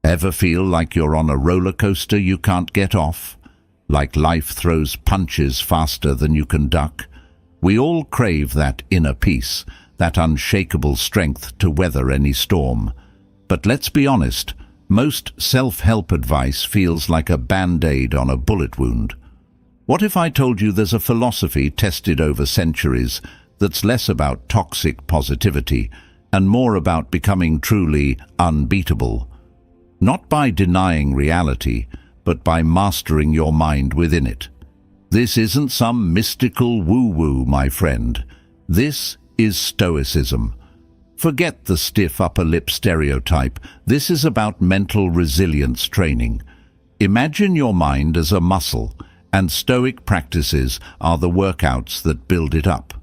Ever feel like you're on a roller coaster you can't get off? Like life throws punches faster than you can duck? We all crave that inner peace, that unshakable strength to weather any storm. But let's be honest, most self-help advice feels like a band-aid on a bullet wound. What if I told you there's a philosophy tested over centuries that's less about toxic positivity and more about becoming truly unbeatable? Not by denying reality, but by mastering your mind within it. This isn't some mystical woo-woo, my friend. This is Stoicism. Forget the stiff upper lip stereotype. This is about mental resilience training. Imagine your mind as a muscle, and Stoic practices are the workouts that build it up.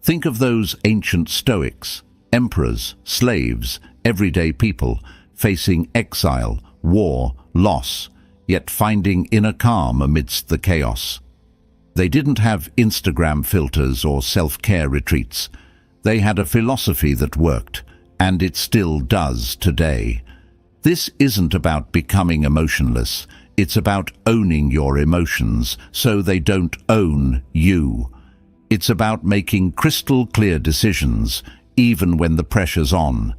Think of those ancient Stoics, emperors, slaves, everyday people, facing exile, war, loss, yet finding inner calm amidst the chaos. They didn't have Instagram filters or self-care retreats. They had a philosophy that worked, and it still does today. This isn't about becoming emotionless. It's about owning your emotions so they don't own you. It's about making crystal clear decisions, even when the pressure's on.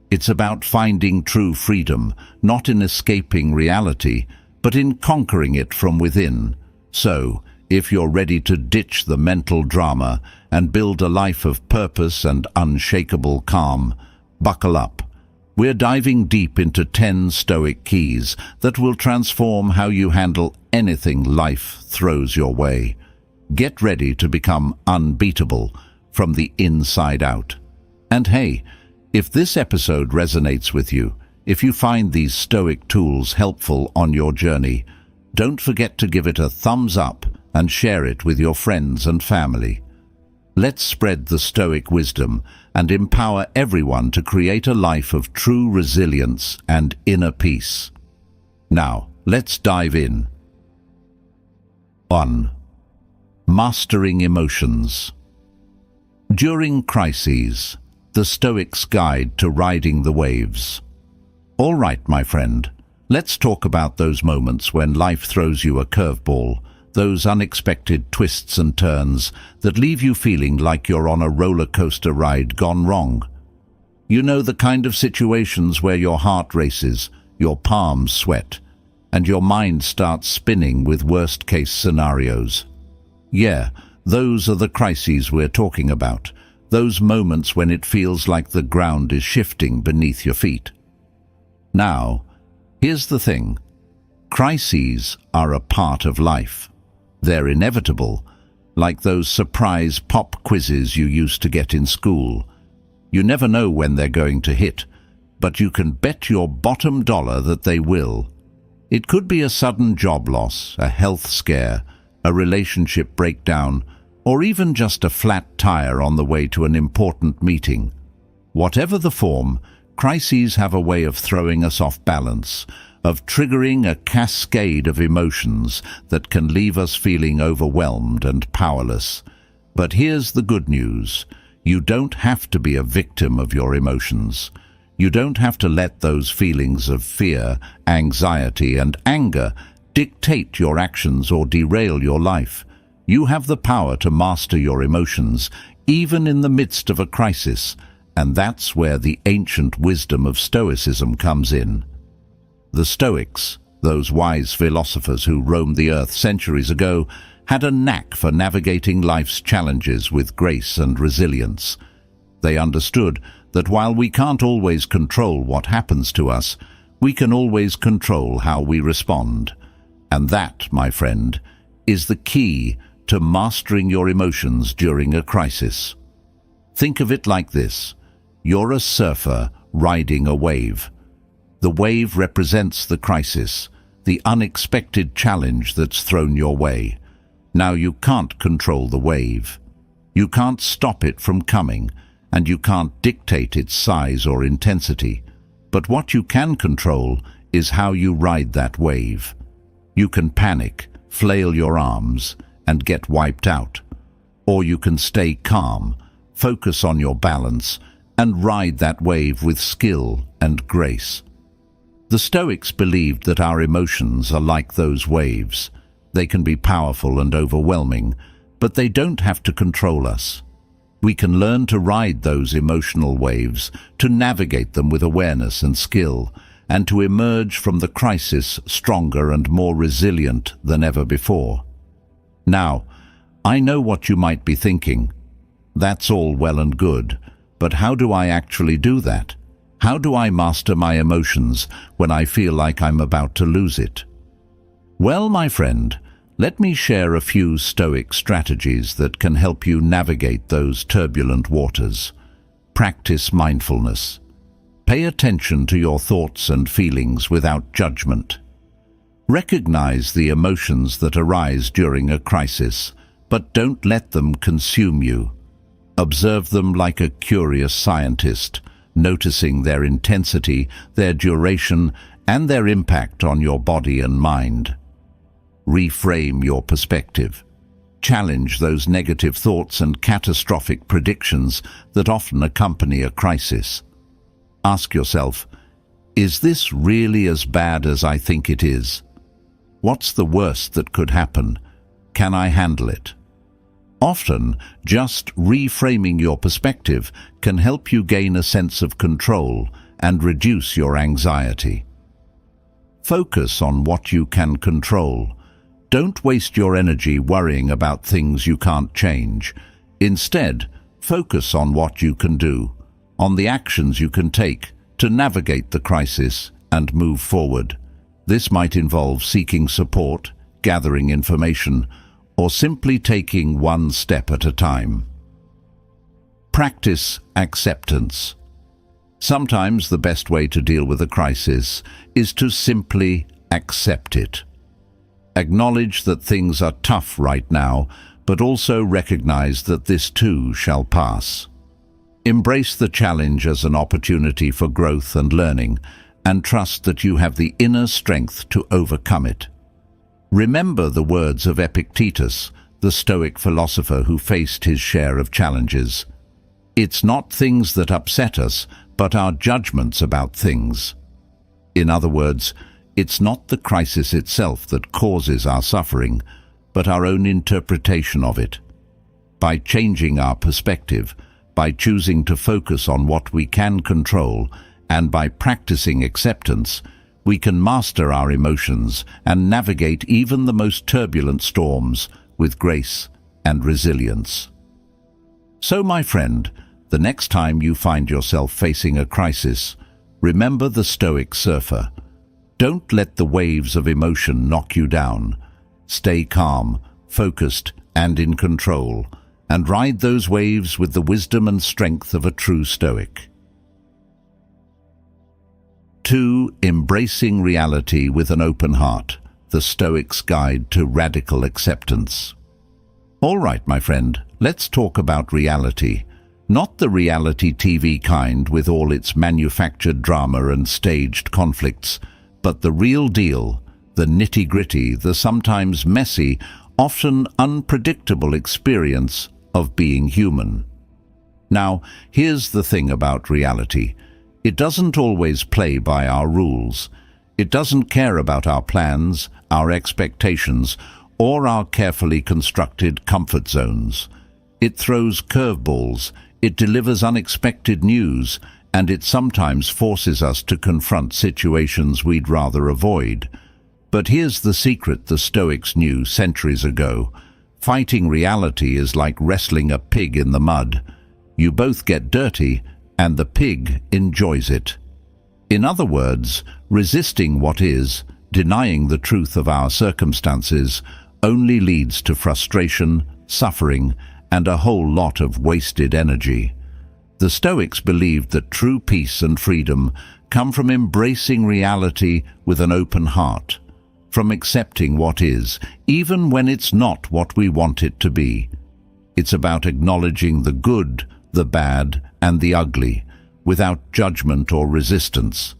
It's about finding true freedom, not in escaping reality, but in conquering it from within. So, if you're ready to ditch the mental drama and build a life of purpose and unshakable calm, buckle up. We're diving deep into 10 Stoic keys that will transform how you handle anything life throws your way. Get ready to become unbeatable from the inside out. And hey, if this episode resonates with you, if you find these Stoic tools helpful on your journey, don't forget to give it a thumbs up and share it with your friends and family. Let's spread the Stoic wisdom and empower everyone to create a life of true resilience and inner peace. Now, let's dive in. 1. Mastering emotions. During crises, the Stoics' guide to riding the waves. All right, my friend, let's talk about those moments when life throws you a curveball, those unexpected twists and turns that leave you feeling like you're on a roller coaster ride gone wrong. You know, the kind of situations where your heart races, your palms sweat, and your mind starts spinning with worst-case scenarios. Yeah, those are the crises we're talking about, those moments when it feels like the ground is shifting beneath your feet. Now, here's the thing. Crises are a part of life. They're inevitable, like those surprise pop quizzes you used to get in school. You never know when they're going to hit, but you can bet your bottom dollar that they will. It could be a sudden job loss, a health scare, a relationship breakdown, or even just a flat tire on the way to an important meeting. Whatever the form, crises have a way of throwing us off balance, of triggering a cascade of emotions that can leave us feeling overwhelmed and powerless. But here's the good news. You don't have to be a victim of your emotions. You don't have to let those feelings of fear, anxiety, and anger dictate your actions or derail your life. You have the power to master your emotions, even in the midst of a crisis, and that's where the ancient wisdom of Stoicism comes in. The Stoics, those wise philosophers who roamed the earth centuries ago, had a knack for navigating life's challenges with grace and resilience. They understood that while we can't always control what happens to us, we can always control how we respond. And that, my friend, is the key to mastering your emotions during a crisis. Think of it like this. You're a surfer riding a wave. The wave represents the crisis, the unexpected challenge that's thrown your way. Now you can't control the wave. You can't stop it from coming, and you can't dictate its size or intensity. But what you can control is how you ride that wave. You can panic, flail your arms, and get wiped out. Or you can stay calm, focus on your balance, and ride that wave with skill and grace. The Stoics believed that our emotions are like those waves. They can be powerful and overwhelming, but they don't have to control us. We can learn to ride those emotional waves, to navigate them with awareness and skill, and to emerge from the crisis stronger and more resilient than ever before. Now, I know what you might be thinking. That's all well and good, but how do I actually do that? How do I master my emotions when I feel like I'm about to lose it? Well, my friend, let me share a few Stoic strategies that can help you navigate those turbulent waters. Practice mindfulness. Pay attention to your thoughts and feelings without judgment. Recognize the emotions that arise during a crisis, but don't let them consume you. Observe them like a curious scientist, noticing their intensity, their duration, and their impact on your body and mind. Reframe your perspective. Challenge those negative thoughts and catastrophic predictions that often accompany a crisis. Ask yourself, is this really as bad as I think it is? What's the worst that could happen? Can I handle it? Often, just reframing your perspective can help you gain a sense of control and reduce your anxiety. Focus on what you can control. Don't waste your energy worrying about things you can't change. Instead, focus on what you can do, on the actions you can take to navigate the crisis and move forward. This might involve seeking support, gathering information, or simply taking one step at a time. Practice acceptance. Sometimes the best way to deal with a crisis is to simply accept it. Acknowledge that things are tough right now, but also recognize that this too shall pass. Embrace the challenge as an opportunity for growth and learning, and trust that you have the inner strength to overcome it. Remember the words of Epictetus, the Stoic philosopher who faced his share of challenges. It's not things that upset us, but our judgments about things. In other words, it's not the crisis itself that causes our suffering, but our own interpretation of it. By changing our perspective, by choosing to focus on what we can control, and by practicing acceptance, we can master our emotions and navigate even the most turbulent storms with grace and resilience. So, my friend, the next time you find yourself facing a crisis, remember the Stoic surfer. Don't let the waves of emotion knock you down. Stay calm, focused, and in control, and ride those waves with the wisdom and strength of a true Stoic. 2. Embracing reality with an open heart, the Stoic's guide to radical acceptance. All right, my friend, let's talk about reality. Not the reality TV kind with all its manufactured drama and staged conflicts, but the real deal, the nitty-gritty, the sometimes messy, often unpredictable experience of being human. Now, here's the thing about reality. It doesn't always play by our rules. It doesn't care about our plans, our expectations, or our carefully constructed comfort zones. It throws curveballs, it delivers unexpected news, and it sometimes forces us to confront situations we'd rather avoid. But here's the secret the Stoics knew centuries ago. Fighting reality is like wrestling a pig in the mud. You both get dirty, and the pig enjoys it. In other words, resisting what is, denying the truth of our circumstances, only leads to frustration, suffering, and a whole lot of wasted energy. The Stoics believed that true peace and freedom come from embracing reality with an open heart, from accepting what is, even when it's not what we want it to be. It's about acknowledging the good, the bad, and the ugly, without judgment or resistance.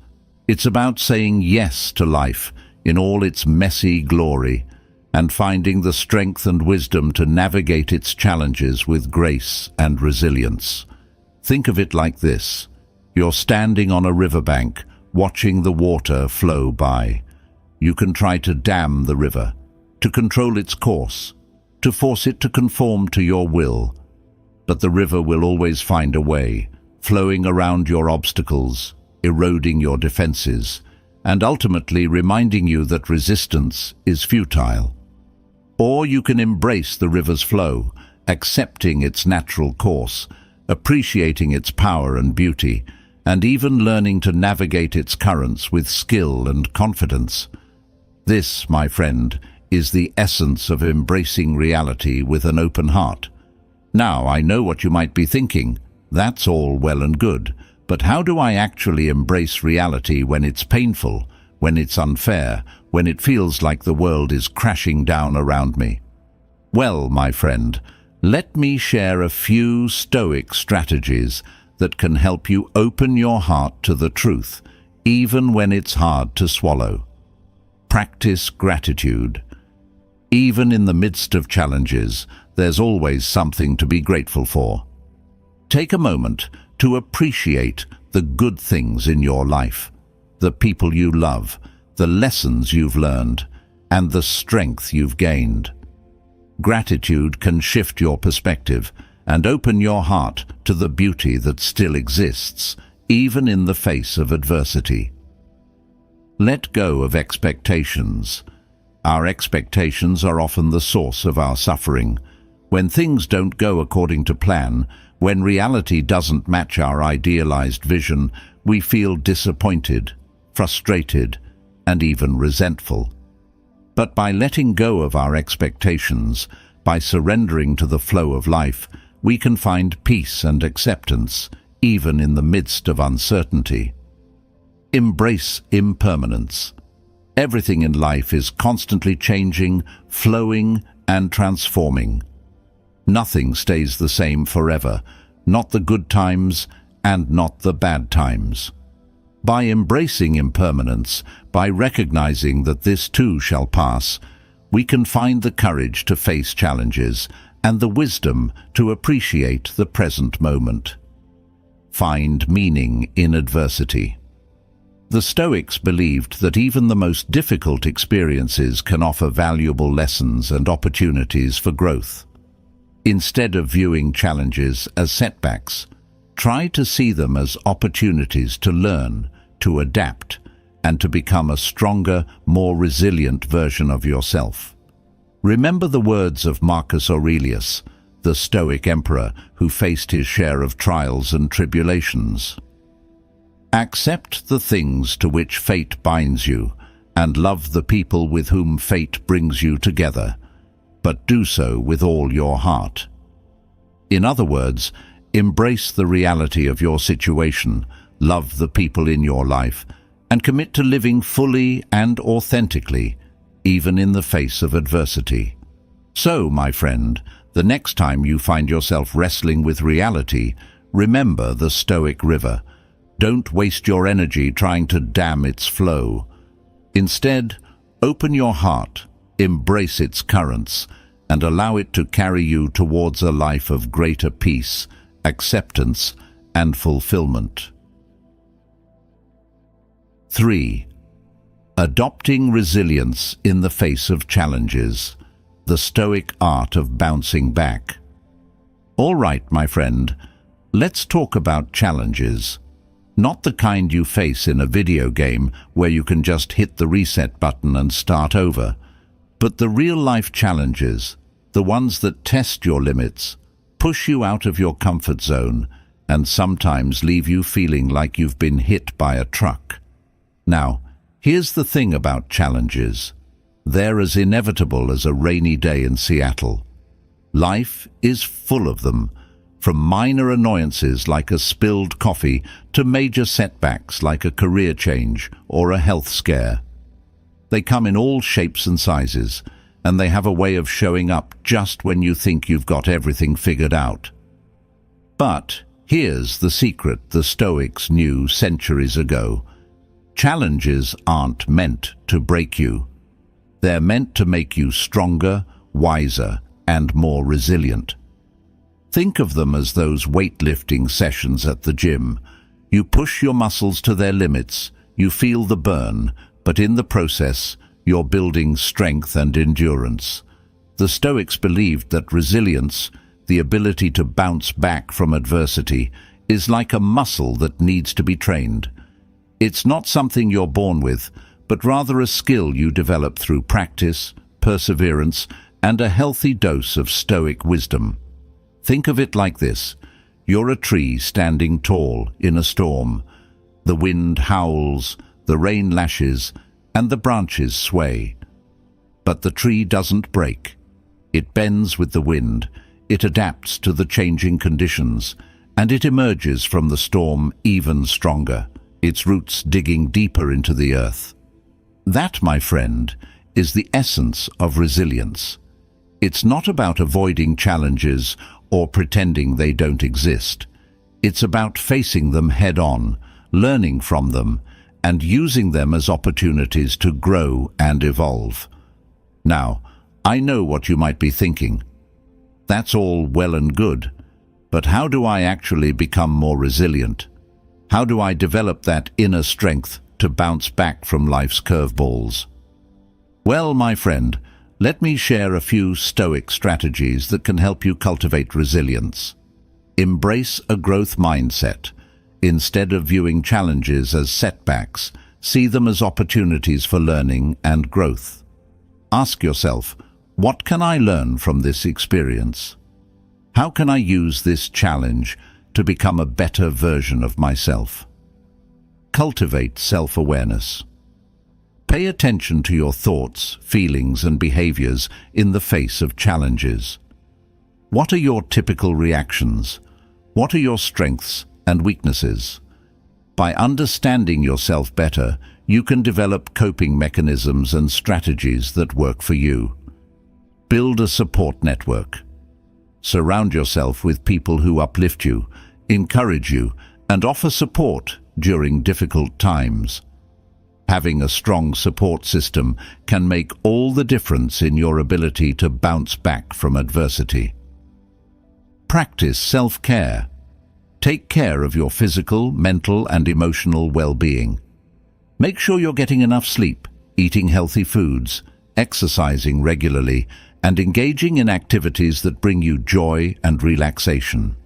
It's about saying yes to life in all its messy glory, and finding the strength and wisdom to navigate its challenges with grace and resilience. Think of it like this. You're standing on a riverbank, watching the water flow by. You can try to dam the river, to control its course, to force it to conform to your will. But the river will always find a way, flowing around your obstacles, eroding your defenses, and ultimately reminding you that resistance is futile. Or you can embrace the river's flow, accepting its natural course, appreciating its power and beauty, and even learning to navigate its currents with skill and confidence. This, my friend, is the essence of embracing reality with an open heart. Now, I know what you might be thinking. That's all well and good, but how do I actually embrace reality when it's painful, when it's unfair, when it feels like the world is crashing down around me? Well, my friend, let me share a few Stoic strategies that can help you open your heart to the truth, even when it's hard to swallow. Practice gratitude. Even in the midst of challenges, there's always something to be grateful for. Take a moment to appreciate the good things in your life, the people you love, the lessons you've learned, and the strength you've gained. Gratitude can shift your perspective and open your heart to the beauty that still exists, even in the face of adversity. Let go of expectations. Our expectations are often the source of our suffering. When things don't go according to plan, when reality doesn't match our idealized vision, we feel disappointed, frustrated, and even resentful. But by letting go of our expectations, by surrendering to the flow of life, we can find peace and acceptance, even in the midst of uncertainty. Embrace impermanence. Everything in life is constantly changing, flowing, and transforming. Nothing stays the same forever, not the good times and not the bad times. By embracing impermanence, by recognizing that this too shall pass, we can find the courage to face challenges and the wisdom to appreciate the present moment. Find meaning in adversity. The Stoics believed that even the most difficult experiences can offer valuable lessons and opportunities for growth. Instead of viewing challenges as setbacks, try to see them as opportunities to learn, to adapt, and to become a stronger, more resilient version of yourself. Remember the words of Marcus Aurelius, the Stoic emperor who faced his share of trials and tribulations. Accept the things to which fate binds you, and love the people with whom fate brings you together, but do so with all your heart. In other words, embrace the reality of your situation, love the people in your life, and commit to living fully and authentically, even in the face of adversity. So, my friend, the next time you find yourself wrestling with reality, remember the Stoic river. Don't waste your energy trying to dam its flow. Instead, open your heart, embrace its currents, and allow it to carry you towards a life of greater peace, acceptance, and fulfillment. 3. Adopting resilience in the face of challenges. The Stoic art of bouncing back. All right, my friend, let's talk about challenges. Not the kind you face in a video game where you can just hit the reset button and start over, but the real-life challenges, the ones that test your limits, push you out of your comfort zone, and sometimes leave you feeling like you've been hit by a truck. Now, here's the thing about challenges. They're as inevitable as a rainy day in Seattle. Life is full of them, from minor annoyances like a spilled coffee to major setbacks like a career change or a health scare. They come in all shapes and sizes, and they have a way of showing up just when you think you've got everything figured out. But here's the secret the Stoics knew centuries ago. Challenges aren't meant to break you. They're meant to make you stronger, wiser, and more resilient. Think of them as those weightlifting sessions at the gym. You push your muscles to their limits, You feel the burn, but in the process, you're building strength and endurance. The Stoics believed that resilience, the ability to bounce back from adversity, is like a muscle that needs to be trained. It's not something you're born with, but rather a skill you develop through practice, perseverance, and a healthy dose of Stoic wisdom. Think of it like this. You're a tree standing tall in a storm. The wind howls, the rain lashes, and the branches sway. But the tree doesn't break. It bends with the wind, it adapts to the changing conditions, and it emerges from the storm even stronger, its roots digging deeper into the earth. That, my friend, is the essence of resilience. It's not about avoiding challenges or pretending they don't exist. It's about facing them head-on, learning from them, and using them as opportunities to grow and evolve. Now, I know what you might be thinking. That's all well and good, but how do I actually become more resilient? How do I develop that inner strength to bounce back from life's curveballs? Well, my friend, let me share a few Stoic strategies that can help you cultivate resilience. Embrace a growth mindset. Instead of viewing challenges as setbacks, see them as opportunities for learning and growth. Ask yourself, what can I learn from this experience? How can I use this challenge to become a better version of myself? Cultivate self-awareness. Pay attention to your thoughts, feelings, and behaviors in the face of challenges. What are your typical reactions? What are your strengths and weaknesses? By understanding yourself better, you can develop coping mechanisms and strategies that work for you. Build a support network. Surround yourself with people who uplift you, encourage you, and offer support during difficult times. Having a strong support system can make all the difference in your ability to bounce back from adversity. Practice self-care. Take care of your physical, mental, and emotional well-being. Make sure you're getting enough sleep, eating healthy foods, exercising regularly, and engaging in activities that bring you joy and relaxation.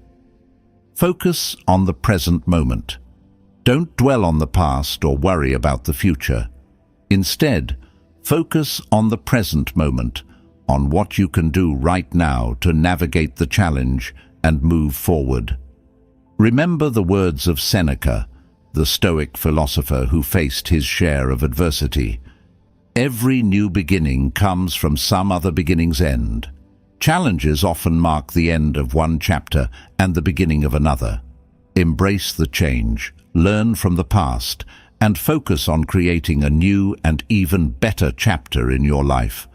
Focus on the present moment. Don't dwell on the past or worry about the future. Instead, focus on the present moment, on what you can do right now to navigate the challenge and move forward. Remember the words of Seneca, the Stoic philosopher who faced his share of adversity. Every new beginning comes from some other beginning's end. Challenges often mark the end of one chapter and the beginning of another. Embrace the change, learn from the past, and focus on creating a new and even better chapter in your life.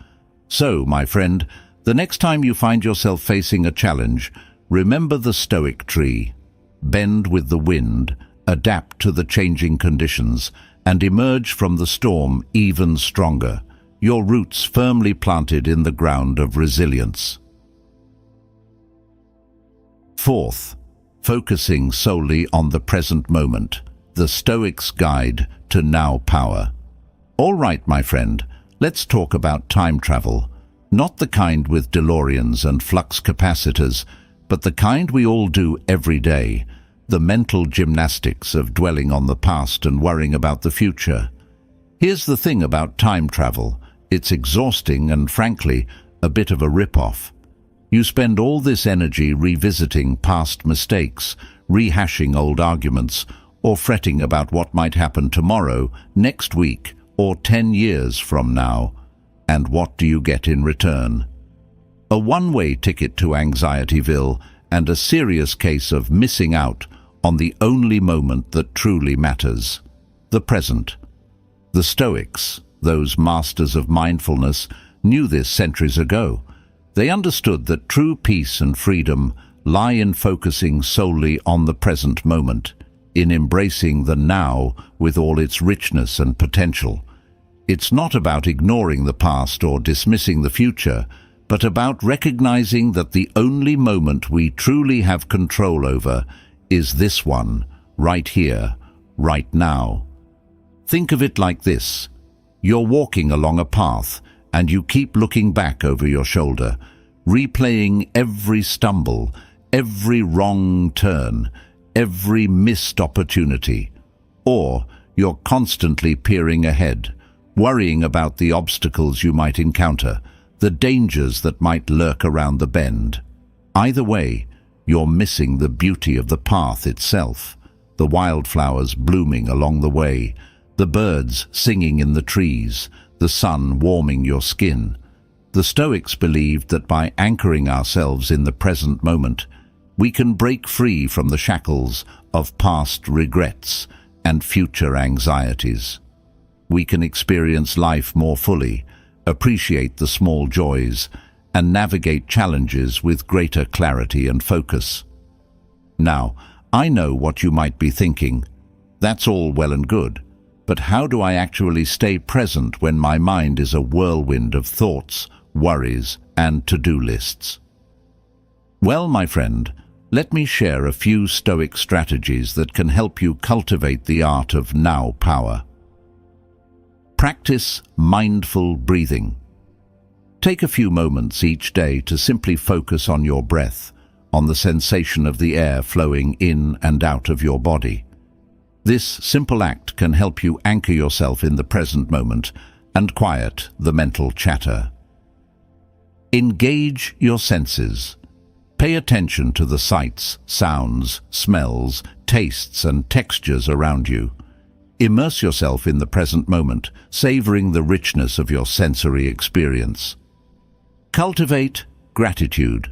So, my friend, the next time you find yourself facing a challenge, remember the Stoic tree. Bend with the wind, adapt to the changing conditions, and emerge from the storm even stronger, your roots firmly planted in the ground of resilience. Fourth, focusing solely on the present moment, the Stoics' guide to now power. All right, my friend, let's talk about time travel. Not the kind with DeLoreans and flux capacitors, but the kind we all do every day, the mental gymnastics of dwelling on the past and worrying about the future. Here's the thing about time travel. It's exhausting and, frankly, a bit of a rip-off. You spend all this energy revisiting past mistakes, rehashing old arguments, or fretting about what might happen tomorrow, next week, or 10 years from now. And what do you get in return? A one-way ticket to Anxietyville and a serious case of missing out on the only moment that truly matters, the present. The Stoics, those masters of mindfulness, knew this centuries ago. They understood that true peace and freedom lie in focusing solely on the present moment, in embracing the now with all its richness and potential. It's not about ignoring the past or dismissing the future, but about recognizing that the only moment we truly have control over is this one, right here, right now. Think of it like this. You're walking along a path and you keep looking back over your shoulder, replaying every stumble, every wrong turn, every missed opportunity. Or you're constantly peering ahead, worrying about the obstacles you might encounter, the dangers that might lurk around the bend. Either way, you're missing the beauty of the path itself, the wildflowers blooming along the way, the birds singing in the trees, the sun warming your skin. The Stoics believed that by anchoring ourselves in the present moment, we can break free from the shackles of past regrets and future anxieties. We can experience life more fully, appreciate the small joys, and navigate challenges with greater clarity and focus. Now, I know what you might be thinking. That's all well and good, but how do I actually stay present when my mind is a whirlwind of thoughts, worries, and to-do lists? Well, my friend, let me share a few Stoic strategies that can help you cultivate the art of now power. Practice mindful breathing. Take a few moments each day to simply focus on your breath, on the sensation of the air flowing in and out of your body. This simple act can help you anchor yourself in the present moment and quiet the mental chatter. Engage your senses. Pay attention to the sights, sounds, smells, tastes, and textures around you. Immerse yourself in the present moment, savoring the richness of your sensory experience. Cultivate gratitude.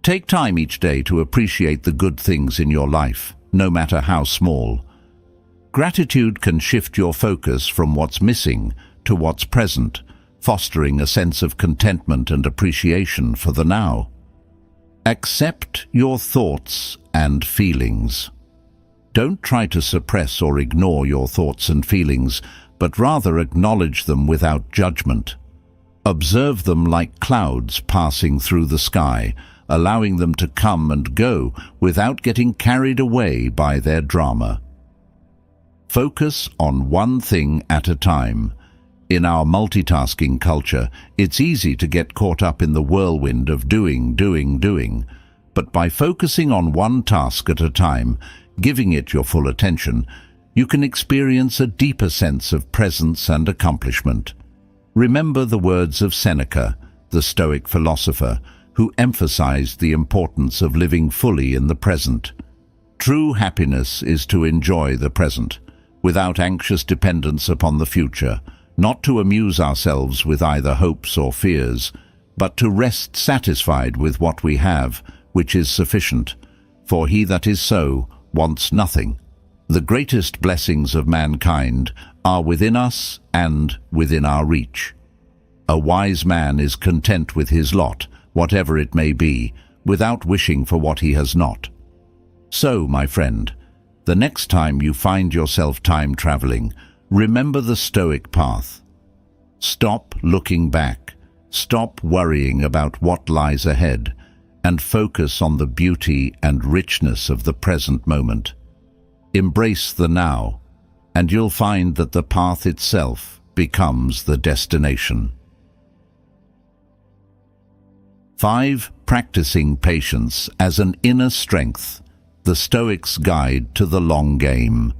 Take time each day to appreciate the good things in your life, no matter how small. Gratitude can shift your focus from what's missing to what's present, fostering a sense of contentment and appreciation for the now. Accept your thoughts and feelings. Don't try to suppress or ignore your thoughts and feelings, but rather acknowledge them without judgment. Observe them like clouds passing through the sky, allowing them to come and go without getting carried away by their drama. Focus on one thing at a time. In our multitasking culture, it's easy to get caught up in the whirlwind of doing. But by focusing on one task at a time, giving it your full attention, you can experience a deeper sense of presence and accomplishment. Remember the words of Seneca, the Stoic philosopher, who emphasized the importance of living fully in the present. True happiness is to enjoy the present, without anxious dependence upon the future, not to amuse ourselves with either hopes or fears, but to rest satisfied with what we have, which is sufficient. For he that is so wants nothing. The greatest blessings of mankind are within us and within our reach. A wise man is content with his lot, whatever it may be, without wishing for what he has not. So, my friend, the next time you find yourself time traveling, remember the Stoic path. Stop looking back, stop worrying about what lies ahead, and focus on the beauty and richness of the present moment. Embrace the now, and you'll find that the path itself becomes the destination. 5. Practicing patience as an inner strength. The Stoics' Guide to the Long Game.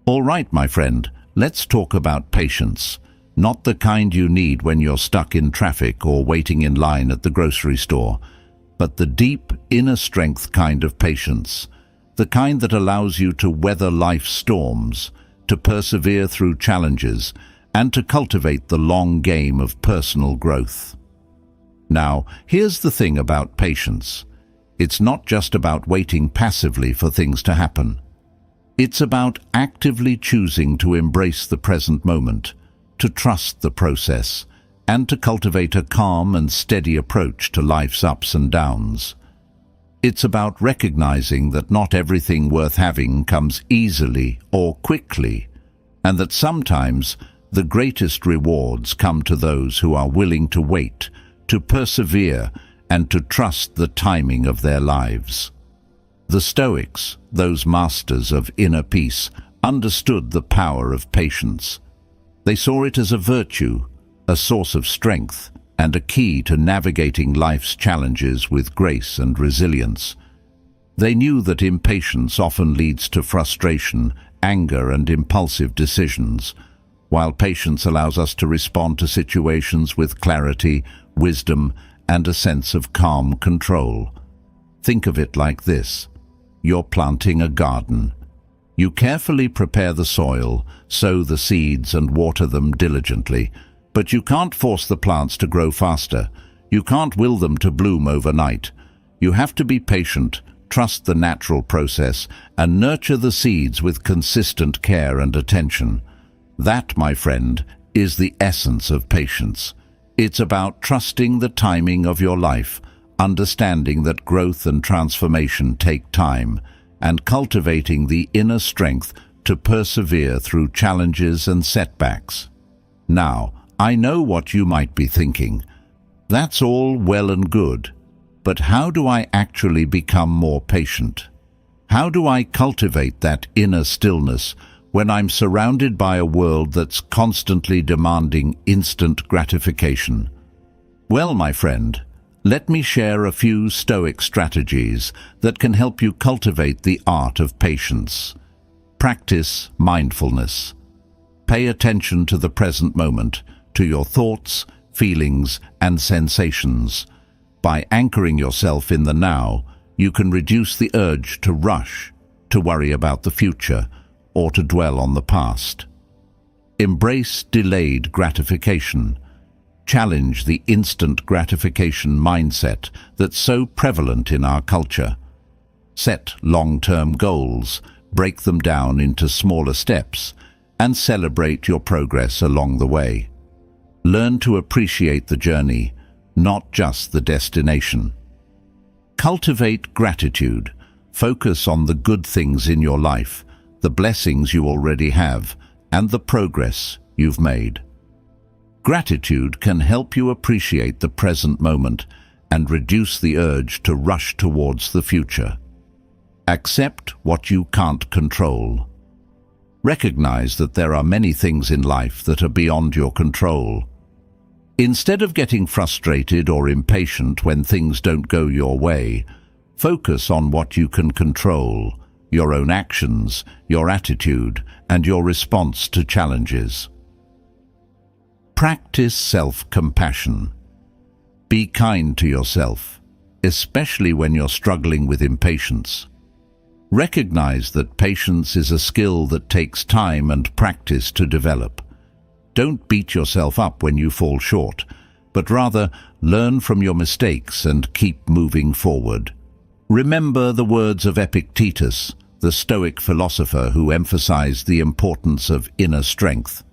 All right, my friend, let's talk about patience. Not the kind you need when you're stuck in traffic or waiting in line at the grocery store, but the deep, inner strength kind of patience, the kind that allows you to weather life's storms, to persevere through challenges, and to cultivate the long game of personal growth. Now, here's the thing about patience. It's not just about waiting passively for things to happen. It's about actively choosing to embrace the present moment, to trust the process, and to cultivate a calm and steady approach to life's ups and downs. It's about recognizing that not everything worth having comes easily or quickly, and that sometimes the greatest rewards come to those who are willing to wait, to persevere, and to trust the timing of their lives. The Stoics, those masters of inner peace, understood the power of patience. They saw it as a virtue, a source of strength, and a key to navigating life's challenges with grace and resilience. They knew that impatience often leads to frustration, anger, and impulsive decisions, while patience allows us to respond to situations with clarity, wisdom, and a sense of calm control. Think of it like this. You're planting a garden. You carefully prepare the soil, sow the seeds, and water them diligently. But you can't force the plants to grow faster. You can't will them to bloom overnight. You have to be patient, trust the natural process, and nurture the seeds with consistent care and attention. That, my friend, is the essence of patience. It's about trusting the timing of your life, understanding that growth and transformation take time, and cultivating the inner strength to persevere through challenges and setbacks. Now, I know what you might be thinking. That's all well and good, but how do I actually become more patient? How do I cultivate that inner stillness when I'm surrounded by a world that's constantly demanding instant gratification? Well, my friend, let me share a few Stoic strategies that can help you cultivate the art of patience. Practice mindfulness. Pay attention to the present moment, to your thoughts, feelings, and sensations. By anchoring yourself in the now, you can reduce the urge to rush, to worry about the future, or to dwell on the past. Embrace delayed gratification. Challenge the instant gratification mindset that's so prevalent in our culture. Set long-term goals, break them down into smaller steps, and celebrate your progress along the way. Learn to appreciate the journey, not just the destination. Cultivate gratitude. Focus on the good things in your life, the blessings you already have, and the progress you've made. Gratitude can help you appreciate the present moment and reduce the urge to rush towards the future. Accept what you can't control. Recognize that there are many things in life that are beyond your control. Instead of getting frustrated or impatient when things don't go your way, focus on what you can control, your own actions, your attitude, and your response to challenges. Practice self-compassion. Be kind to yourself, especially when you're struggling with impatience. Recognize that patience is a skill that takes time and practice to develop. Don't beat yourself up when you fall short, but rather learn from your mistakes and keep moving forward. Remember the words of Epictetus, the Stoic philosopher who emphasized the importance of inner strength.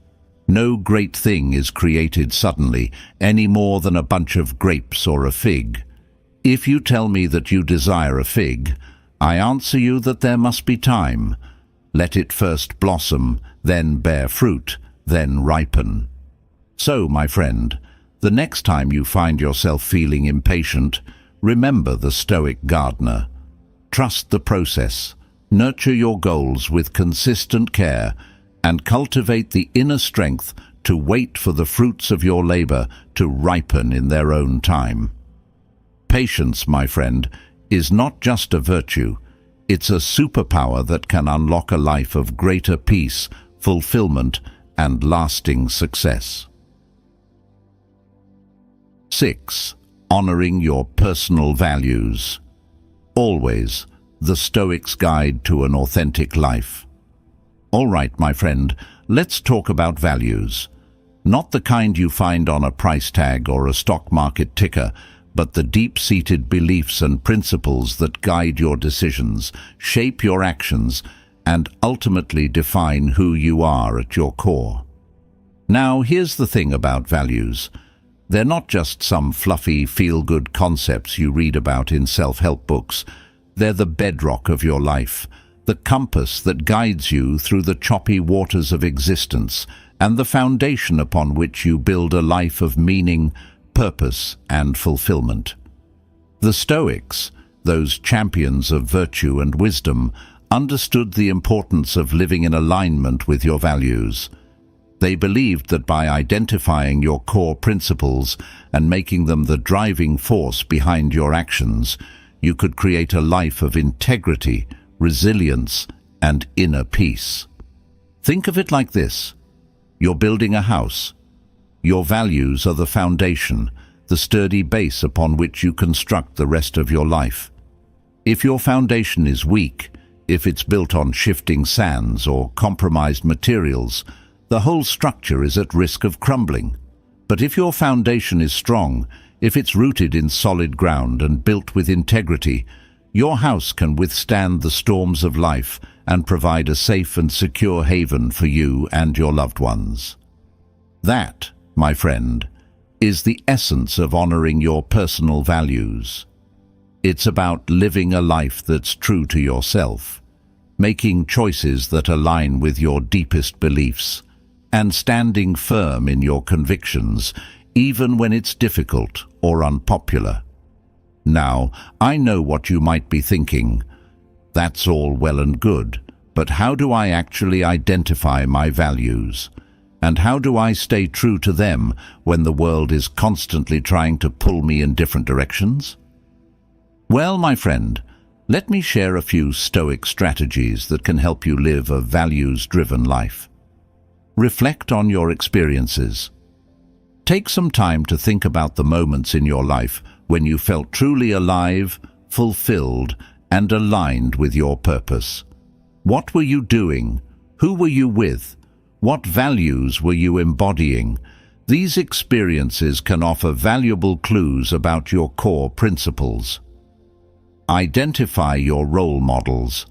No great thing is created suddenly, any more than a bunch of grapes or a fig. If you tell me that you desire a fig, I answer you that there must be time. Let it first blossom, then bear fruit, then ripen. So, my friend, the next time you find yourself feeling impatient, remember the Stoic gardener. Trust the process, nurture your goals with consistent care, and cultivate the inner strength to wait for the fruits of your labor to ripen in their own time. Patience, my friend, is not just a virtue, it's a superpower that can unlock a life of greater peace, fulfillment, and lasting success. 6. Honoring your personal values. Always the Stoic's guide to an authentic life. All right, my friend, let's talk about values. Not the kind you find on a price tag or a stock market ticker, but the deep-seated beliefs and principles that guide your decisions, shape your actions, and ultimately define who you are at your core. Now, here's the thing about values. They're not just some fluffy, feel-good concepts you read about in self-help books. They're the bedrock of your life, the compass that guides you through the choppy waters of existence, and the foundation upon which you build a life of meaning, purpose, and fulfillment. The Stoics, those champions of virtue and wisdom, understood the importance of living in alignment with your values. They believed that by identifying your core principles and making them the driving force behind your actions, you could create a life of integrity, resilience, and inner peace. Think of it like this. You're building a house. Your values are the foundation, the sturdy base upon which you construct the rest of your life. If your foundation is weak, if it's built on shifting sands or compromised materials, the whole structure is at risk of crumbling. But if your foundation is strong, if it's rooted in solid ground and built with integrity, your house can withstand the storms of life and provide a safe and secure haven for you and your loved ones. That, my friend, is the essence of honoring your personal values. It's about living a life that's true to yourself, making choices that align with your deepest beliefs, and standing firm in your convictions, even when it's difficult or unpopular. Now, I know what you might be thinking. That's all well and good, but how do I actually identify my values? And how do I stay true to them when the world is constantly trying to pull me in different directions? Well, my friend, let me share a few Stoic strategies that can help you live a values-driven life. Reflect on your experiences. Take some time to think about the moments in your life when you felt truly alive, fulfilled, and aligned with your purpose. What were you doing? Who were you with? What values were you embodying? These experiences can offer valuable clues about your core principles. Identify your role models.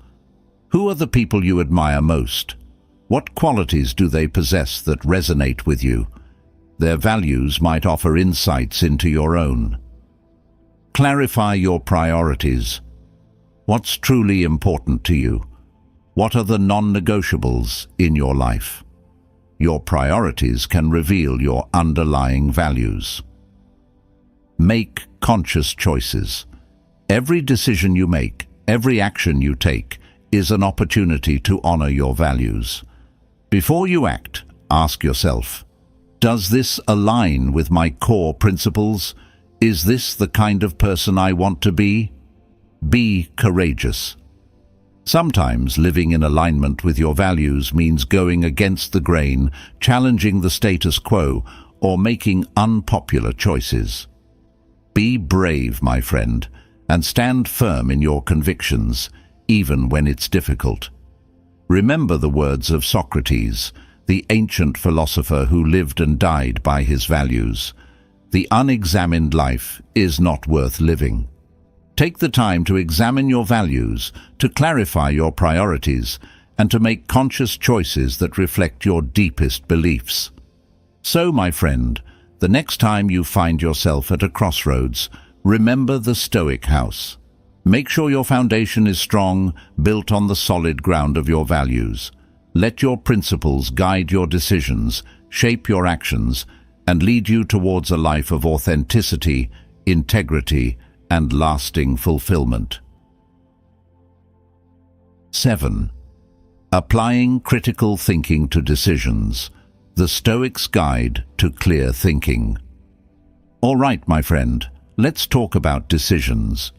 Who are the people you admire most? What qualities do they possess that resonate with you? Their values might offer insights into your own. Clarify your priorities. What's truly important to you? What are the non-negotiables in your life? Your priorities can reveal your underlying values. Make conscious choices. Every decision you make, every action you take, is an opportunity to honor your values. Before you act, ask yourself, does this align with my core principles? Is this the kind of person I want to be? Be courageous. Sometimes living in alignment with your values means going against the grain, challenging the status quo, or making unpopular choices. Be brave, my friend, and stand firm in your convictions, even when it's difficult. Remember the words of Socrates, the ancient philosopher who lived and died by his values. The unexamined life is not worth living. Take the time to examine your values, to clarify your priorities, and to make conscious choices that reflect your deepest beliefs. So, my friend, the next time you find yourself at a crossroads, remember the Stoic house. Make sure your foundation is strong, built on the solid ground of your values. Let your principles guide your decisions, shape your actions, and lead you towards a life of authenticity, integrity, and lasting fulfillment. 7. Applying critical thinking to decisions. The Stoic's Guide to Clear Thinking. All right, my friend, let's talk about decisions.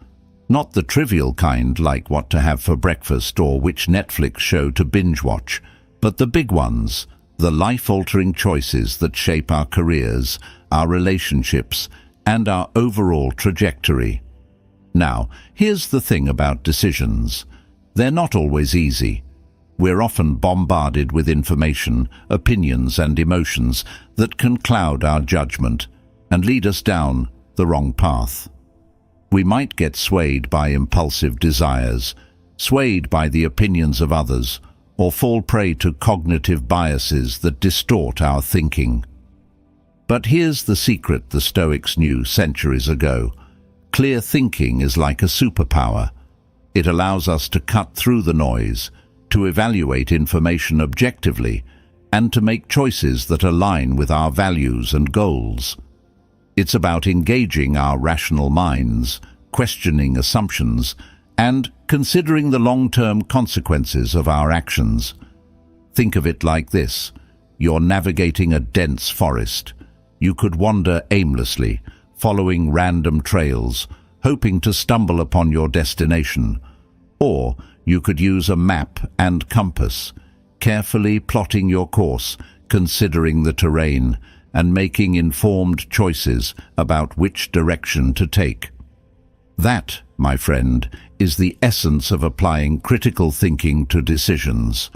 Not the trivial kind like what to have for breakfast or which Netflix show to binge watch, but the big ones, the life-altering choices that shape our careers, our relationships, and our overall trajectory. Now, here's the thing about decisions. They're not always easy. We're often bombarded with information, opinions, and emotions that can cloud our judgment and lead us down the wrong path. We might get swayed by impulsive desires, swayed by the opinions of others, or fall prey to cognitive biases that distort our thinking. But here's the secret the Stoics knew centuries ago. Clear thinking is like a superpower. It allows us to cut through the noise, to evaluate information objectively, and to make choices that align with our values and goals. It's about engaging our rational minds, questioning assumptions, and considering the long-term consequences of our actions. Think of it like this. You're navigating a dense forest. You could wander aimlessly, following random trails, hoping to stumble upon your destination. Or you could use a map and compass, carefully plotting your course, considering the terrain, and making informed choices about which direction to take. That, my friend, is the essence of applying critical thinking to decisions.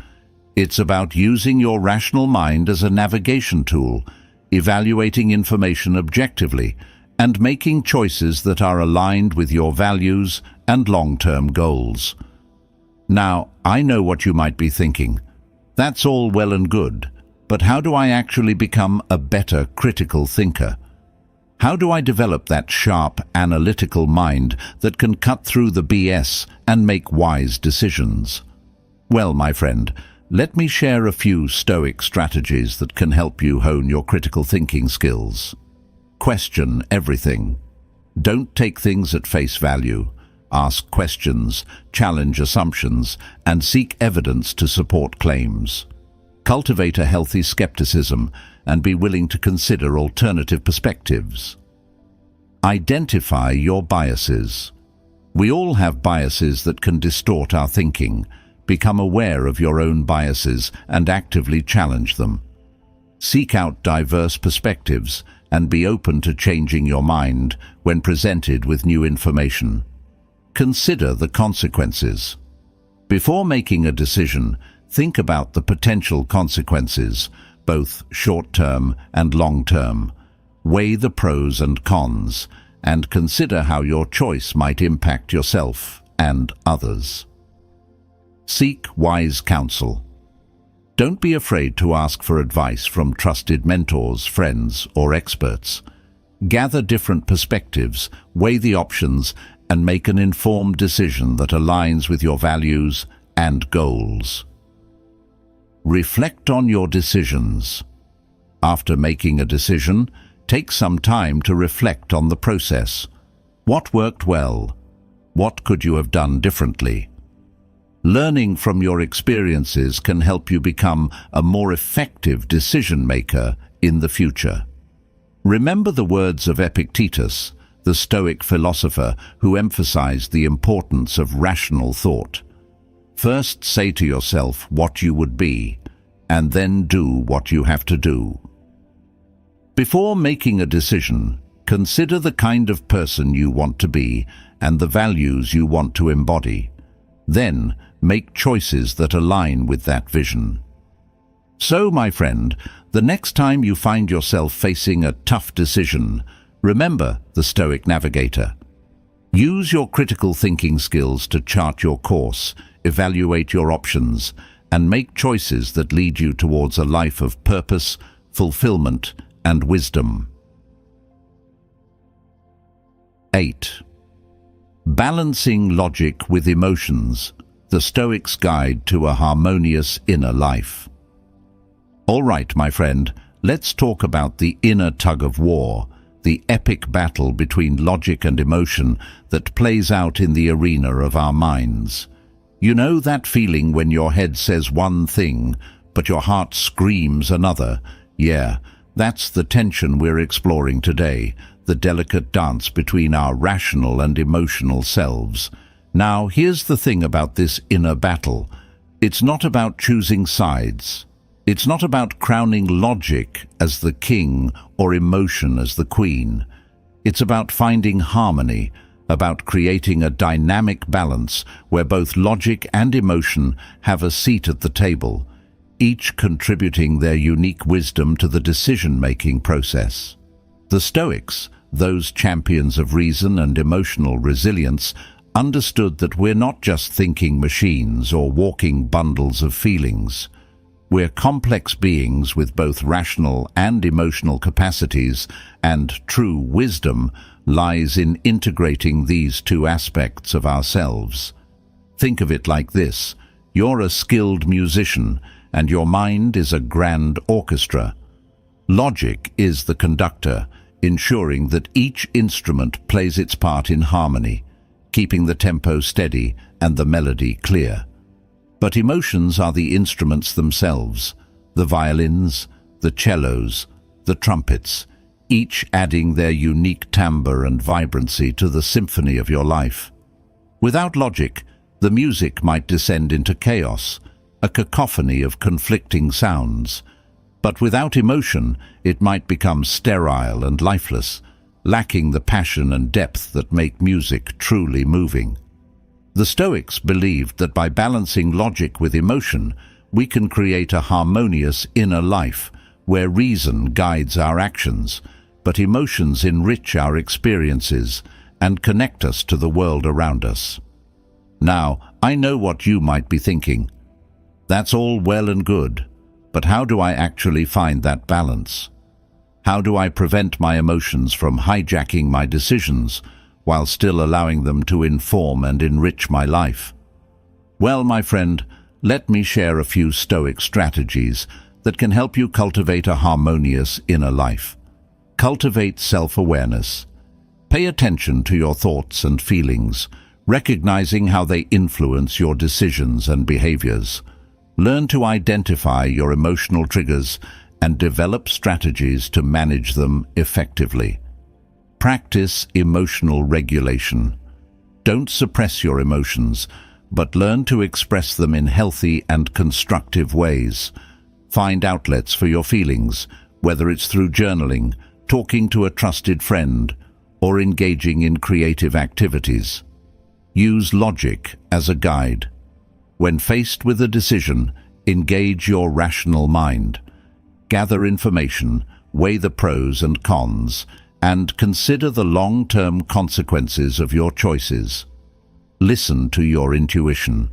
It's about using your rational mind as a navigation tool, evaluating information objectively, and making choices that are aligned with your values and long-term goals. Now, I know what you might be thinking. That's all well and good, but how do I actually become a better critical thinker? How do I develop that sharp, analytical mind that can cut through the BS and make wise decisions? Well, my friend, let me share a few Stoic strategies that can help you hone your critical thinking skills. Question everything. Don't take things at face value. Ask questions, challenge assumptions, and seek evidence to support claims. Cultivate a healthy skepticism and be willing to consider alternative perspectives. Identify your biases. We all have biases that can distort our thinking. Become aware of your own biases and actively challenge them. Seek out diverse perspectives and be open to changing your mind when presented with new information. Consider the consequences. Before making a decision, think about the potential consequences, both short-term and long-term. Weigh the pros and cons, and consider how your choice might impact yourself and others. Seek wise counsel. Don't be afraid to ask for advice from trusted mentors, friends, or experts. Gather different perspectives, weigh the options, and make an informed decision that aligns with your values and goals. Reflect on your decisions. After making a decision, take some time to reflect on the process. What worked well? What could you have done differently? Learning from your experiences can help you become a more effective decision-maker in the future. Remember the words of Epictetus, the Stoic philosopher who emphasized the importance of rational thought. First say to yourself what you would be, and then do what you have to do. Before making a decision, consider the kind of person you want to be and the values you want to embody. Then, make choices that align with that vision. So, my friend, the next time you find yourself facing a tough decision, remember the Stoic navigator. Use your critical thinking skills to chart your course, evaluate your options, and make choices that lead you towards a life of purpose, fulfillment, and wisdom. 8. Balancing logic with emotions. The Stoic's Guide to a Harmonious Inner Life. All right, my friend, let's talk about the inner tug-of-war, the epic battle between logic and emotion that plays out in the arena of our minds. You know that feeling when your head says one thing, but your heart screams another? Yeah, that's the tension we're exploring today, the delicate dance between our rational and emotional selves. Now, here's the thing about this inner battle. It's not about choosing sides. It's not about crowning logic as the king or emotion as the queen. It's about finding harmony, about creating a dynamic balance where both logic and emotion have a seat at the table, each contributing their unique wisdom to the decision-making process. The Stoics, those champions of reason and emotional resilience, understood that we're not just thinking machines or walking bundles of feelings. We're complex beings with both rational and emotional capacities, and true wisdom lies in integrating these two aspects of ourselves. Think of it like this. You're a skilled musician, and your mind is a grand orchestra. Logic is the conductor, ensuring that each instrument plays its part in harmony. keeping the tempo steady and the melody clear. But emotions are the instruments themselves, the violins, the cellos, the trumpets, each adding their unique timbre and vibrancy to the symphony of your life. Without logic, the music might descend into chaos, a cacophony of conflicting sounds. But without emotion, it might become sterile and lifeless, lacking the passion and depth that make music truly moving. The Stoics believed that by balancing logic with emotion, we can create a harmonious inner life where reason guides our actions, but emotions enrich our experiences and connect us to the world around us. Now, I know what you might be thinking. That's all well and good, but how do I actually find that balance? How do I prevent my emotions from hijacking my decisions while still allowing them to inform and enrich my life? Well, my friend, let me share a few Stoic strategies that can help you cultivate a harmonious inner life. Cultivate self-awareness. Pay attention to your thoughts and feelings, recognizing how they influence your decisions and behaviors. Learn to identify your emotional triggers and develop strategies to manage them effectively. Practice emotional regulation. Don't suppress your emotions, but learn to express them in healthy and constructive ways. Find outlets for your feelings, whether it's through journaling, talking to a trusted friend, or engaging in creative activities. Use logic as a guide. When faced with a decision, engage your rational mind. Gather information, weigh the pros and cons, and consider the long-term consequences of your choices. Listen to your intuition.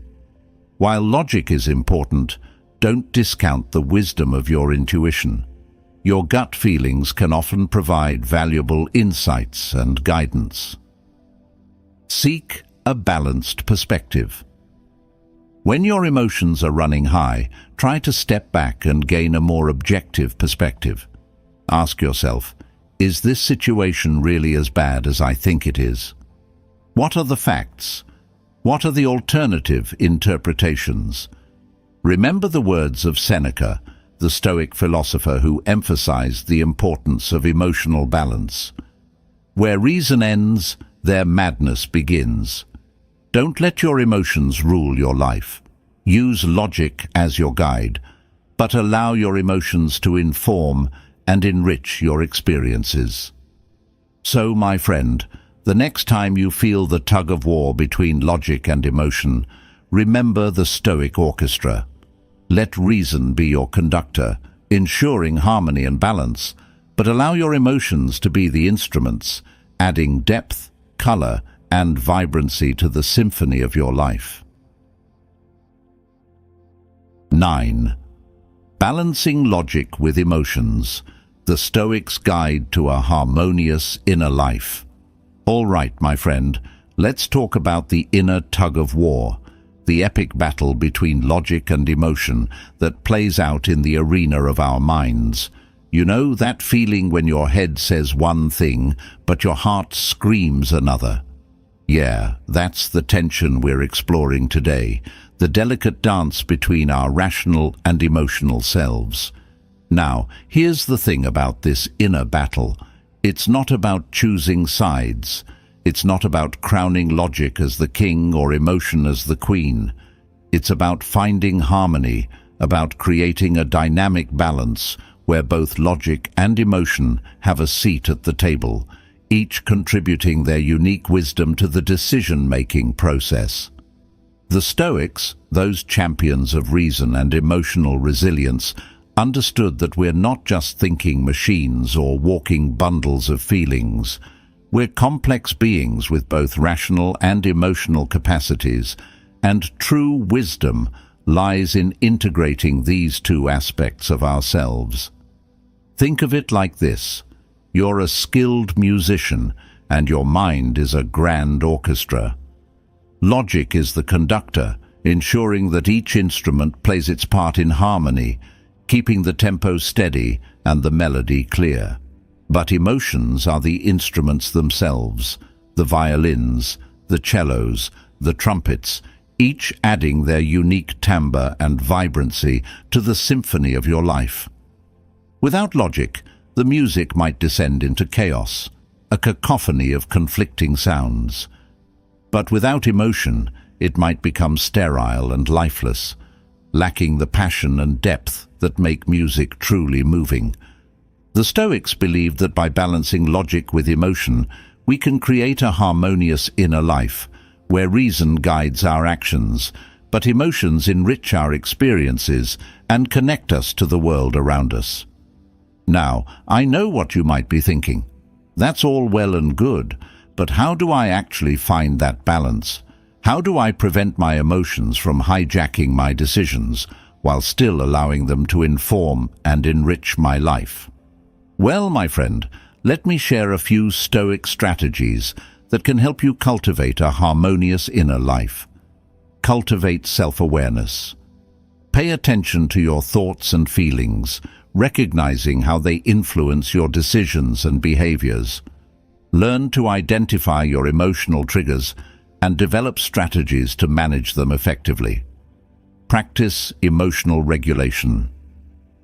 While logic is important, don't discount the wisdom of your intuition. Your gut feelings can often provide valuable insights and guidance. Seek a balanced perspective. When your emotions are running high, try to step back and gain a more objective perspective. Ask yourself, is this situation really as bad as I think it is? What are the facts? What are the alternative interpretations? Remember the words of Seneca, the Stoic philosopher who emphasized the importance of emotional balance. Where reason ends, there madness begins. Don't let your emotions rule your life. Use logic as your guide, but allow your emotions to inform and enrich your experiences. So, my friend, the next time you feel the tug-of-war between logic and emotion, remember the Stoic orchestra. Let reason be your conductor, ensuring harmony and balance, but allow your emotions to be the instruments, adding depth, color, and vibrancy to the symphony of your life. 9. Balancing logic with emotions, the Stoics' guide to a harmonious inner life. All right, my friend, let's talk about the inner tug-of-war, the epic battle between logic and emotion that plays out in the arena of our minds. You know, that feeling when your head says one thing, but your heart screams another. Yeah, that's the tension we're exploring today, the delicate dance between our rational and emotional selves. Now, here's the thing about this inner battle. It's not about choosing sides. It's not about crowning logic as the king or emotion as the queen. It's about finding harmony, about creating a dynamic balance where both logic and emotion have a seat at the table, each contributing their unique wisdom to the decision-making process. The Stoics, those champions of reason and emotional resilience, understood that we're not just thinking machines or walking bundles of feelings. We're complex beings with both rational and emotional capacities, and true wisdom lies in integrating these two aspects of ourselves. Think of it like this. You're a skilled musician, and your mind is a grand orchestra. Logic is the conductor, ensuring that each instrument plays its part in harmony, keeping the tempo steady and the melody clear. But emotions are the instruments themselves, the violins, the cellos, the trumpets, each adding their unique timbre and vibrancy to the symphony of your life. Without logic, the music might descend into chaos, a cacophony of conflicting sounds. But without emotion, it might become sterile and lifeless, lacking the passion and depth that make music truly moving. The Stoics believed that by balancing logic with emotion, we can create a harmonious inner life, where reason guides our actions, but emotions enrich our experiences and connect us to the world around us. Now, I know what you might be thinking. That's all well and good, but how do I actually find that balance? How do I prevent my emotions from hijacking my decisions while still allowing them to inform and enrich my life? Well, my friend, let me share a few Stoic strategies that can help you cultivate a harmonious inner life. Cultivate self-awareness. Pay attention to your thoughts and feelings, recognizing how they influence your decisions and behaviors. Learn to identify your emotional triggers and develop strategies to manage them effectively. Practice emotional regulation.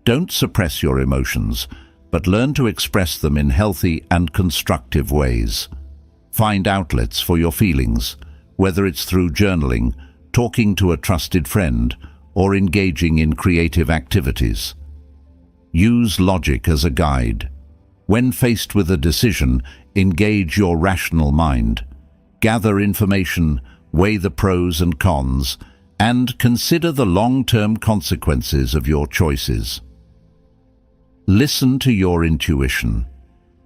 Don't suppress your emotions, but learn to express them in healthy and constructive ways. Find outlets for your feelings, whether it's through journaling, talking to a trusted friend, or engaging in creative activities. Use logic as a guide. When faced with a decision, engage your rational mind. Gather information, weigh the pros and cons, and consider the long-term consequences of your choices. Listen to your intuition.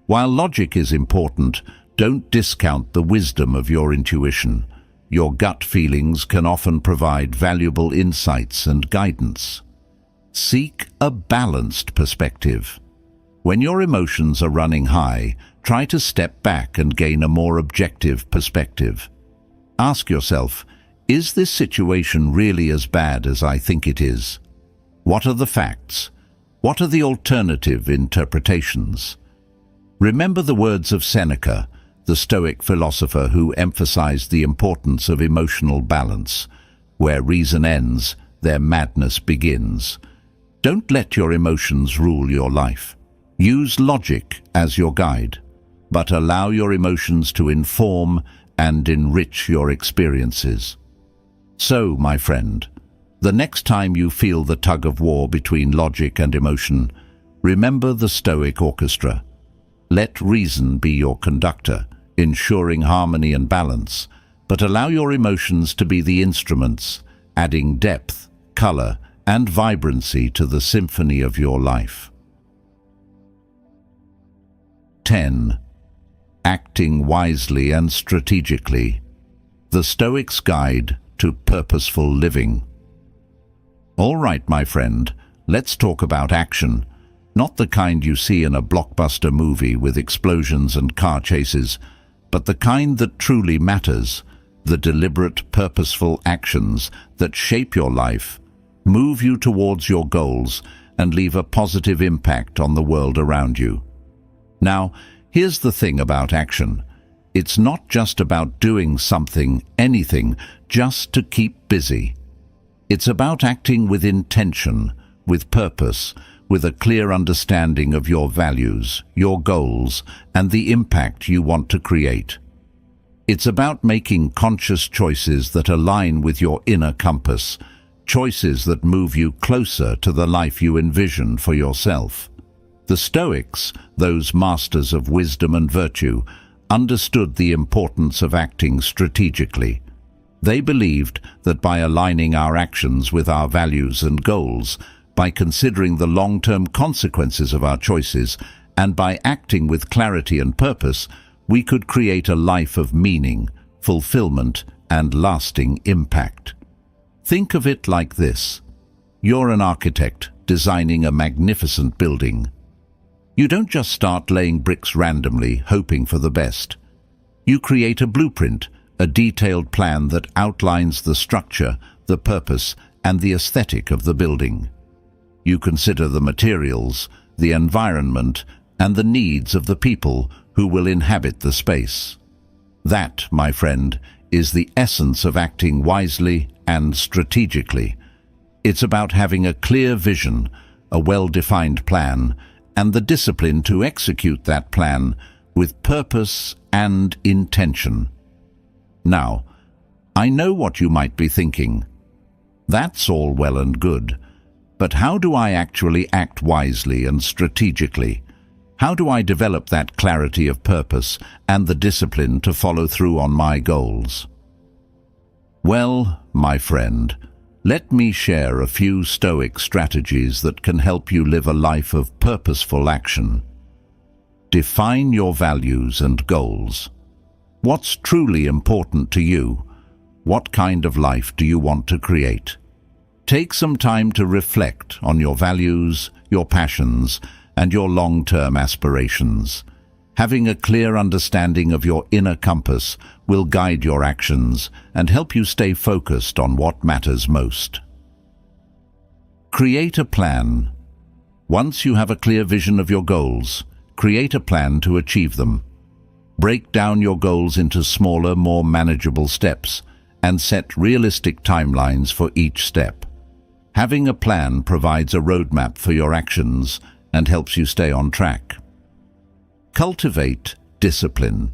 While logic is important, don't discount the wisdom of your intuition. Your gut feelings can often provide valuable insights and guidance. Seek a balanced perspective. When your emotions are running high, try to step back and gain a more objective perspective. Ask yourself, is this situation really as bad as I think it is? What are the facts? What are the alternative interpretations? Remember the words of Seneca, the Stoic philosopher who emphasized the importance of emotional balance. Where reason ends, their madness begins. Don't let your emotions rule your life. Use logic as your guide, but allow your emotions to inform and enrich your experiences. So, my friend, the next time you feel the tug-of-war between logic and emotion, remember the Stoic orchestra. Let reason be your conductor, ensuring harmony and balance, but allow your emotions to be the instruments, adding depth, color, and vibrancy to the symphony of your life. 10. Acting wisely and strategically. The Stoic's Guide to Purposeful Living. All right, my friend, let's talk about action. Not the kind you see in a blockbuster movie with explosions and car chases, but the kind that truly matters, the deliberate, purposeful actions that shape your life, move you towards your goals, and leave a positive impact on the world around you. Now, here's the thing about action. It's not just about doing something, anything, just to keep busy. It's about acting with intention, with purpose, with a clear understanding of your values, your goals, and the impact you want to create. It's about making conscious choices that align with your inner compass, choices that move you closer to the life you envision for yourself. The Stoics, those masters of wisdom and virtue, understood the importance of acting strategically. They believed that by aligning our actions with our values and goals, by considering the long-term consequences of our choices, and by acting with clarity and purpose, we could create a life of meaning, fulfillment, and lasting impact. Think of it like this. You're an architect designing a magnificent building. You don't just start laying bricks randomly, hoping for the best. You create a blueprint, a detailed plan that outlines the structure, the purpose, and the aesthetic of the building. You consider the materials, the environment, and the needs of the people who will inhabit the space. That, my friend, is the essence of acting wisely and strategically. It's about having a clear vision, a well-defined plan, and the discipline to execute that plan with purpose and intention. Now, I know what you might be thinking. That's all well and good, but how do I actually act wisely and strategically? How do I develop that clarity of purpose and the discipline to follow through on my goals? Well, my friend, let me share a few Stoic strategies that can help you live a life of purposeful action. Define your values and goals. What's truly important to you? What kind of life do you want to create? Take some time to reflect on your values, your passions, and your long-term aspirations. Having a clear understanding of your inner compass will guide your actions and help you stay focused on what matters most. Create a plan. Once you have a clear vision of your goals, create a plan to achieve them. Break down your goals into smaller, more manageable steps and set realistic timelines for each step. Having a plan provides a roadmap for your actions and helps you stay on track. Cultivate discipline.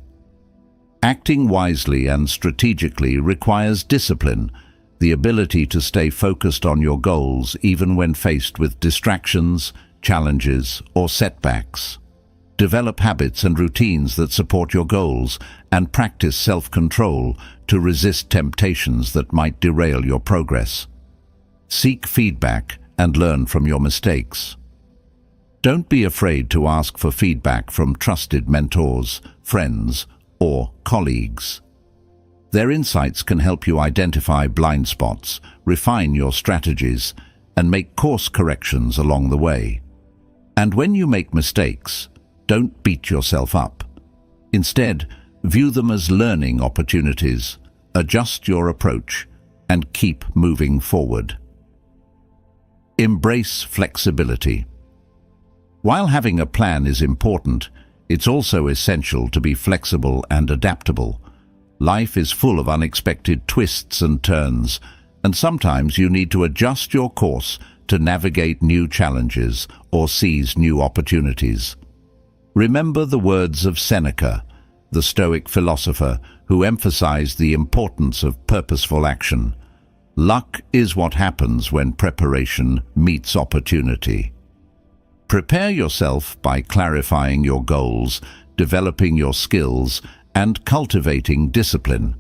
Acting wisely and strategically requires discipline, the ability to stay focused on your goals even when faced with distractions, challenges, or setbacks. Develop habits and routines that support your goals and practice self-control to resist temptations that might derail your progress. Seek feedback and learn from your mistakes. Don't be afraid to ask for feedback from trusted mentors, friends, or colleagues. Their insights can help you identify blind spots, refine your strategies, and make course corrections along the way. And when you make mistakes, don't beat yourself up. Instead, view them as learning opportunities, adjust your approach, and keep moving forward. Embrace flexibility. While having a plan is important, it's also essential to be flexible and adaptable. Life is full of unexpected twists and turns, and sometimes you need to adjust your course to navigate new challenges or seize new opportunities. Remember the words of Seneca, the Stoic philosopher who emphasized the importance of purposeful action. Luck is what happens when preparation meets opportunity. Prepare yourself by clarifying your goals, developing your skills, and cultivating discipline.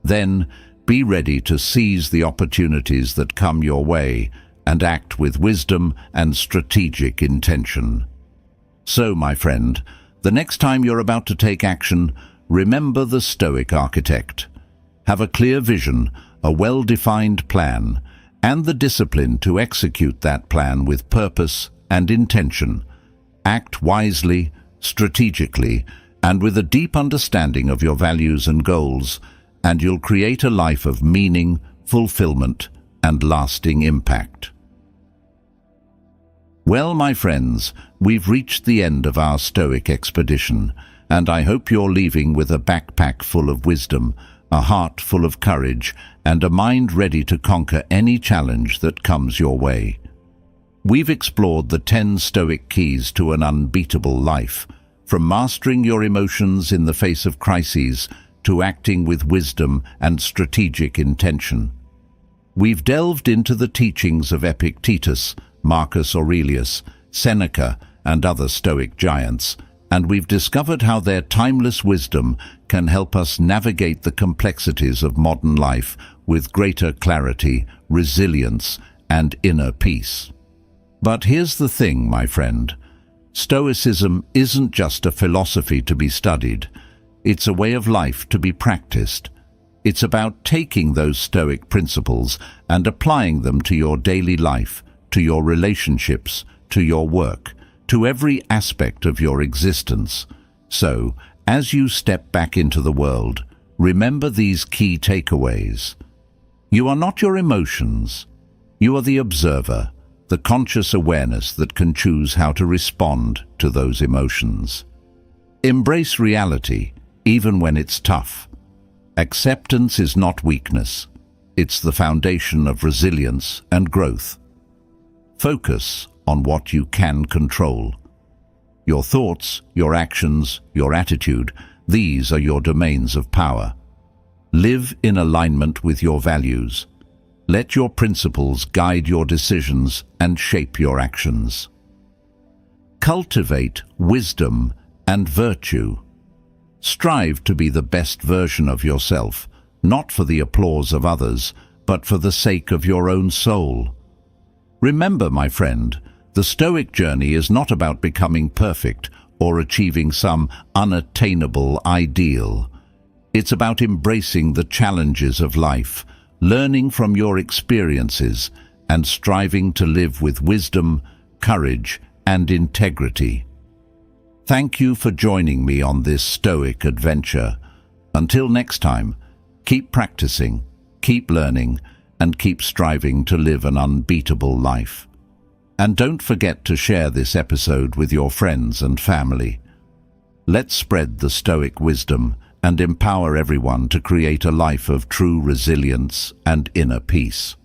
Then, be ready to seize the opportunities that come your way and act with wisdom and strategic intention. So, my friend, the next time you're about to take action, remember the Stoic architect. Have a clear vision, a well-defined plan, and the discipline to execute that plan with purpose and intention. Act wisely, strategically, and with a deep understanding of your values and goals, and you'll create a life of meaning, fulfillment, and lasting impact. Well, my friends, we've reached the end of our Stoic expedition, and I hope you're leaving with a backpack full of wisdom, a heart full of courage, and a mind ready to conquer any challenge that comes your way. We've explored the 10 Stoic keys to an unbeatable life, from mastering your emotions in the face of crises to acting with wisdom and strategic intention. We've delved into the teachings of Epictetus, Marcus Aurelius, Seneca, and other Stoic giants, and we've discovered how their timeless wisdom can help us navigate the complexities of modern life with greater clarity, resilience, and inner peace. But here's the thing, my friend. Stoicism isn't just a philosophy to be studied. It's a way of life to be practiced. It's about taking those Stoic principles and applying them to your daily life, to your relationships, to your work, to every aspect of your existence. So, as you step back into the world, remember these key takeaways. You are not your emotions. You are the observer, the conscious awareness that can choose how to respond to those emotions. Embrace reality, even when it's tough. Acceptance is not weakness. It's the foundation of resilience and growth. Focus on what you can control. Your thoughts, your actions, your attitude, these are your domains of power. Live in alignment with your values. Let your principles guide your decisions and shape your actions. Cultivate wisdom and virtue. Strive to be the best version of yourself, not for the applause of others, but for the sake of your own soul. Remember, my friend, the Stoic journey is not about becoming perfect or achieving some unattainable ideal. It's about embracing the challenges of life, learning from your experiences, and striving to live with wisdom, courage, and integrity. Thank you for joining me on this Stoic adventure. Until next time, keep practicing, keep learning, and keep striving to live an unbeatable life. And don't forget to share this episode with your friends and family. Let's spread the Stoic wisdom and empower everyone to create a life of true resilience and inner peace.